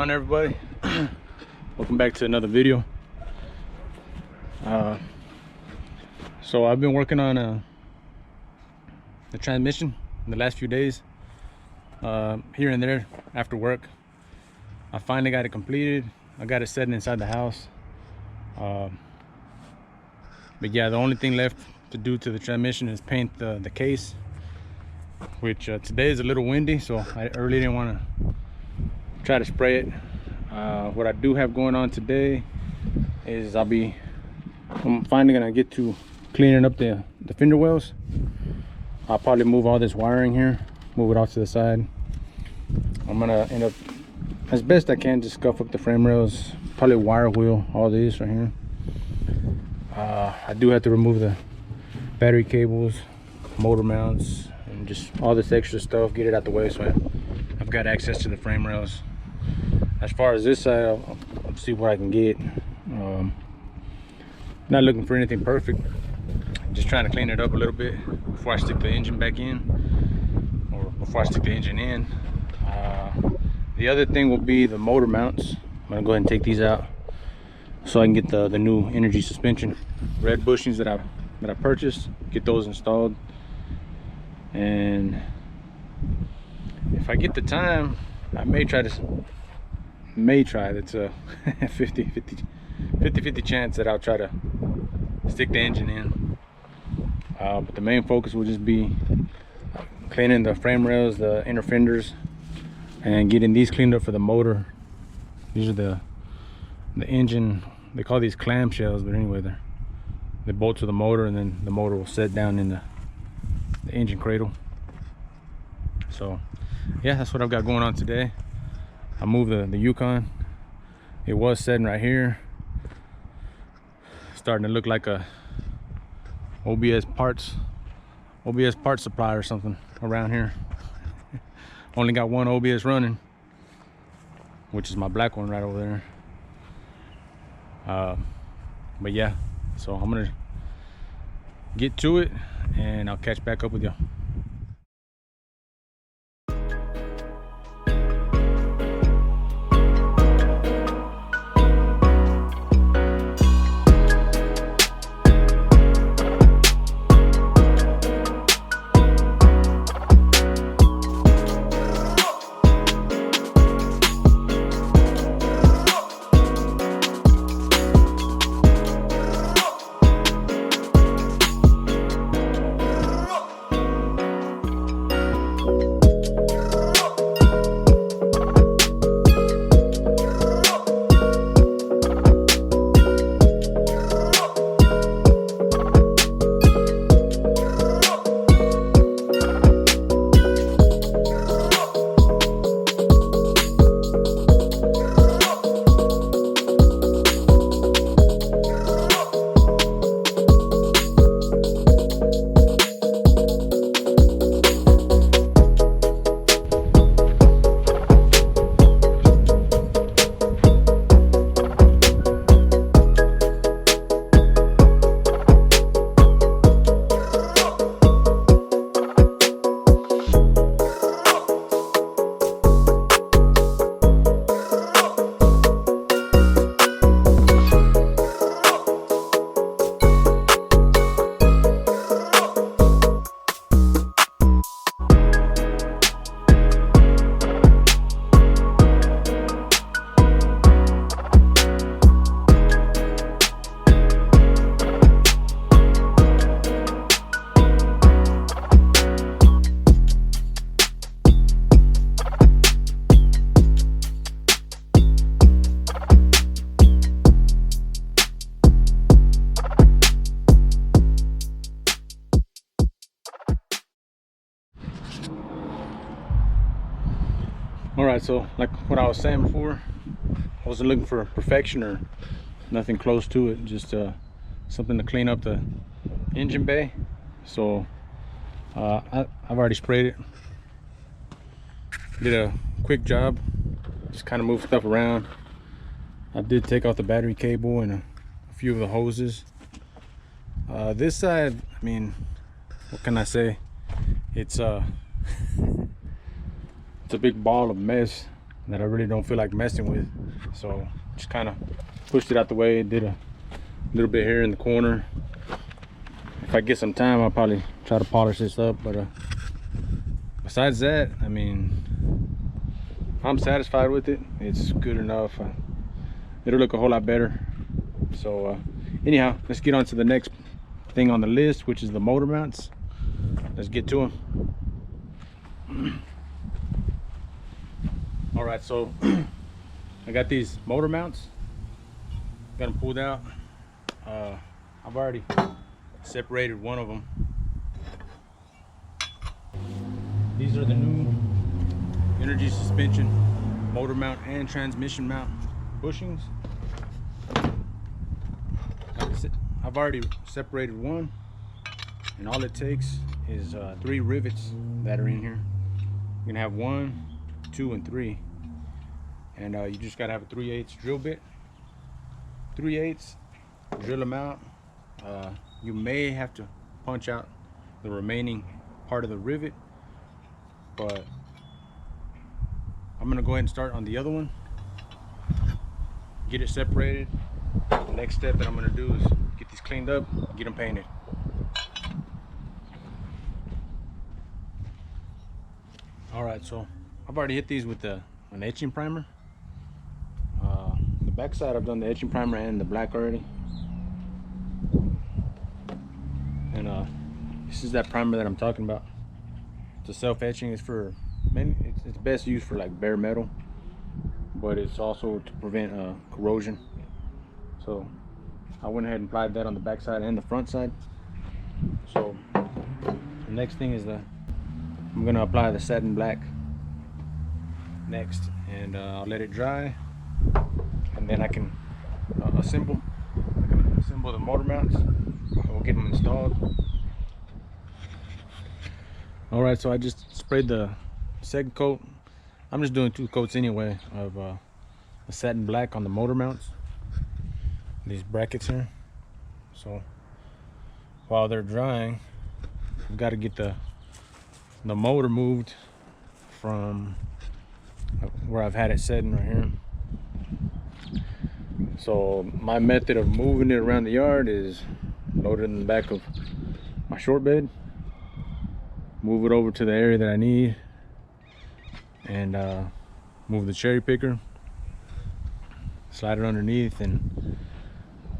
on, everybody? Welcome back to another video. So I've been working on the transmission in the last few days, here and there after work. I finally got it completed. I got it setting inside the house, but yeah, the only thing left to do to the transmission is paint the case, which today is a little windy, so I really didn't want to try to spray it. What I do have going on today is I'm finally gonna get to cleaning up the fender wells. I'll probably move all this wiring here, move it off to the side. I'm gonna end up, as best I can, just scuff up the frame rails, probably wire wheel all these right here. I do have to remove the battery cables, motor mounts, and just all this extra stuff, get it out the way so I've got access to the frame rails. As far as this side, I'll see what I can get. Not looking for anything perfect, just trying to clean it up a little bit before I stick the engine back in, or before I stick the engine in. The other thing will be the motor mounts. I'm gonna go ahead and take these out so I can get the new energy suspension red bushings that I purchased, get those installed. And if I get the time, I may try that's a 50-50 chance that I'll try to stick the engine in, but the main focus will just be cleaning the frame rails, the inner fenders, and getting these cleaned up for the motor. These are the engine, they call these clamshells, but anyway, they bolt to the motor, and then the motor will set down in the engine cradle. So yeah, that's what I've got going on today. I moved the Yukon. It was sitting right here, starting to look like a OBS parts supply or something around here. Only got one OBS running, which is my black one right over there. But yeah, so I'm gonna get to it and I'll catch back up with y'all. All right, so like what I was saying before, I wasn't looking for perfection or nothing close to it, just something to clean up the engine bay. So I've already sprayed it, did a quick job, just kind of moved stuff around. I did take off the battery cable and a few of the hoses. This side, I mean, what can I say? It's a big ball of mess. that I really don't feel like messing with. So just kind of pushed it out the way, did a little bit here in the corner. If I get some time, I'll probably try to polish this up, but besides that, I mean, I'm satisfied with it. It's good enough. It'll look a whole lot better. So anyhow, let's get on to the next thing on the list, which is the motor mounts. Let's get to them. All right, so I got these motor mounts, got them pulled out. I've already separated one of them. These are the new energy suspension motor mount and transmission mount bushings. Like I said, I've already separated one, and all it takes is 3 rivets that are in here. You're gonna have 1, 2, and 3, and you just gotta have a 3/8 drill bit. 3/8, drill them out. You may have to punch out the remaining part of the rivet, but I'm gonna go ahead and start on the other one, get it separated. The next step that I'm gonna do is get these cleaned up, get them painted. All right, so I've already hit these with an etching primer. The back side, I've done the etching primer and the black already. And this is that primer that I'm talking about. It's a self-etching. It's for it's best used for like bare metal, but it's also to prevent corrosion. So I went ahead and applied that on the back side and the front side. So the next thing is I'm gonna apply the satin black next, and I'll let it dry, and then I can assemble the motor mounts, and we'll get them installed. All right, so I just sprayed the second coat. I'm just doing 2 coats anyway of the satin black on the motor mounts, these brackets here. So while they're drying, we've got to get the motor moved from where I've had it sitting right here. So my method of moving it around the yard is load it in the back of my short bed, move it over to the area that I need, and move the cherry picker, slide it underneath, and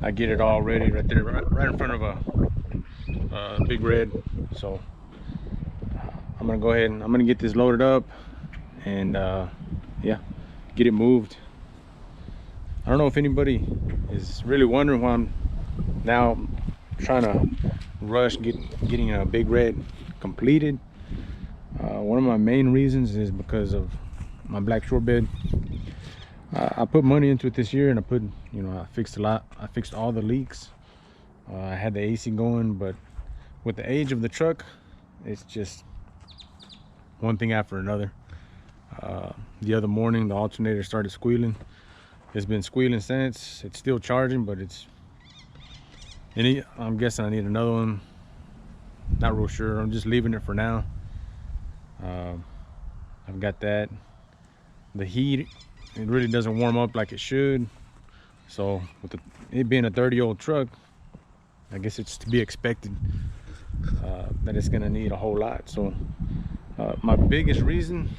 I get it all ready right there, right in front of a big red. So I'm gonna go ahead and I'm gonna get this loaded up, and yeah, get it moved. I don't know if anybody is really wondering why I'm now trying to rush getting a big red completed. One of my main reasons is because of my black short bed. I put money into it this year, and I fixed a lot. I fixed all the leaks. I had the AC going, but with the age of the truck, it's just one thing after another. The other morning, the alternator started squealing. It's been squealing since. It's still charging, but I'm guessing I need another one. Not real sure. I'm just leaving it for now. I've got that. The heat, it really doesn't warm up like it should. So with it being a 30-year-old truck, I guess it's to be expected that it's gonna need a whole lot. So my biggest reason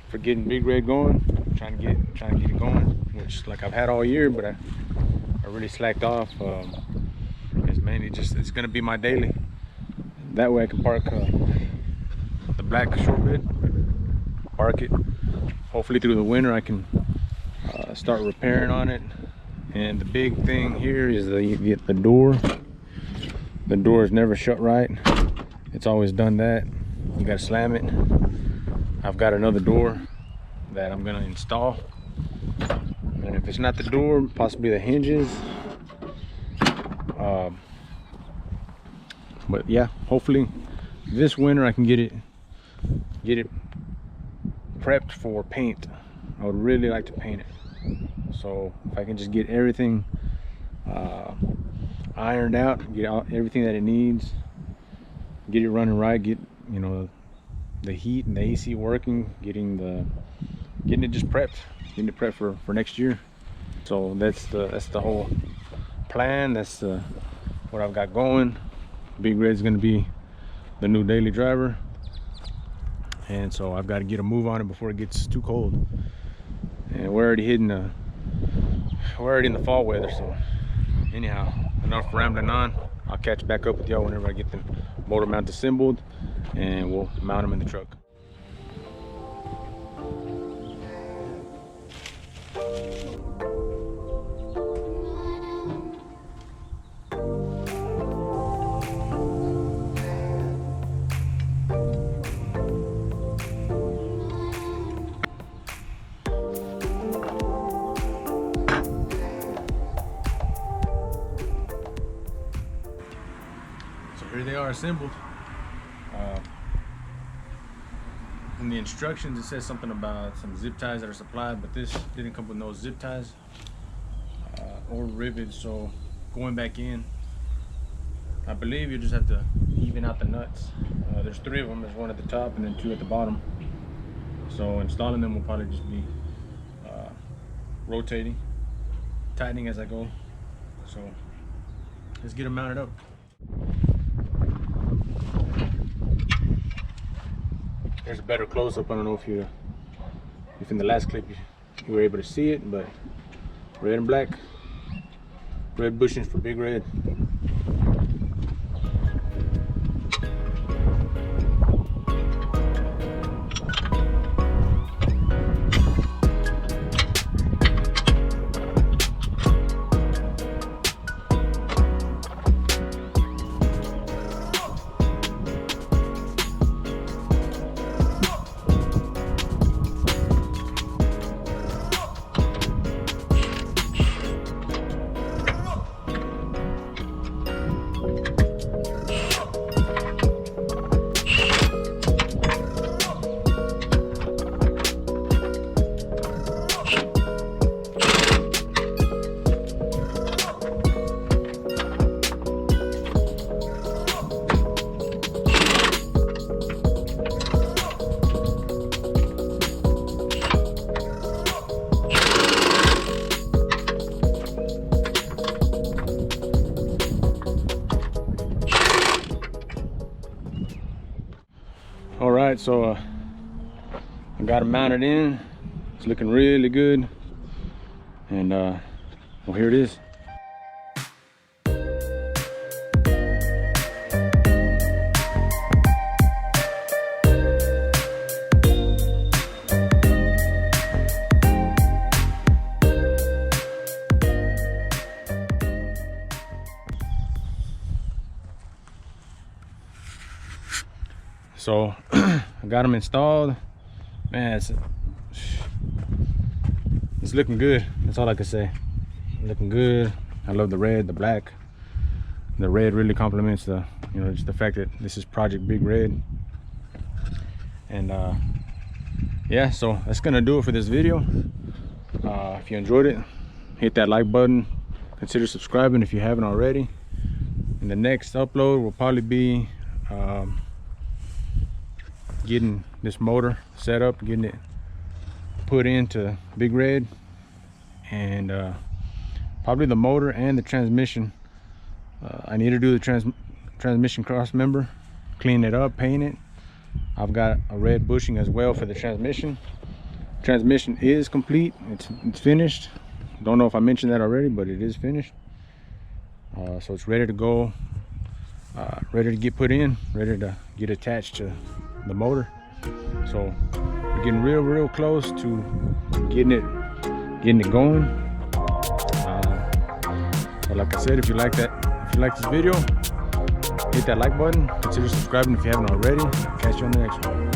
for getting Big Red going, trying to get it going, which like I've had all year, but I really slacked off, because mainly it's gonna be my daily. That way I can park the black short bed, park it. Hopefully through the winter I can start repairing on it. And the big thing here is the door. The door is never shut right. It's always done that. You gotta slam it. I've got another door that I'm gonna install, and if it's not the door, possibly the hinges. But yeah, hopefully this winter I can get it prepped for paint. I would really like to paint it. So if I can just get everything ironed out, get out everything that it needs, get it running right, get the heat and the AC working, getting the getting it just prepped, for next year. So that's the whole plan. That's what I've got going. Big Red's gonna be the new daily driver, and so I've got to get a move on it before it gets too cold. And we're already in the fall weather. So anyhow, enough rambling on. I'll catch back up with y'all whenever I get the motor mount assembled, and we'll mount them in the truck. Here they are assembled. In the instructions it says something about some zip ties that are supplied, but this didn't come with no zip ties or rivets. So going back in, I believe you just have to even out the nuts. There's 3 of them. There's 1 at the top and then 2 at the bottom. So installing them will probably just be rotating, tightening as I go. So let's get them mounted up. There's a better close-up. I don't know if in the last clip you were able to see it, but red and black, red bushings for Big Red. All right, so I got it mounted in. It's looking really good, and well, here it is. So I got them installed. Man, it's looking good. That's all I can say. Looking good. I love the red, the black. The red really complements the, just the fact that this is Project Big Red. And yeah, so that's gonna do it for this video. If you enjoyed it, hit that like button. Consider subscribing if you haven't already. And the next upload will probably be getting this motor set up, getting it put into Big Red, and probably the motor and the transmission. I need to do the transmission cross member, clean it up, paint it. I've got a red bushing as well for the transmission. Transmission is complete. It's finished. Don't know if I mentioned that already, but it is finished. So it's ready to go, ready to get put in, ready to get attached to the motor. So we're getting real close to getting it going. But like I said, if you like this video, hit that like button. Consider subscribing if you haven't already. Catch you on the next one.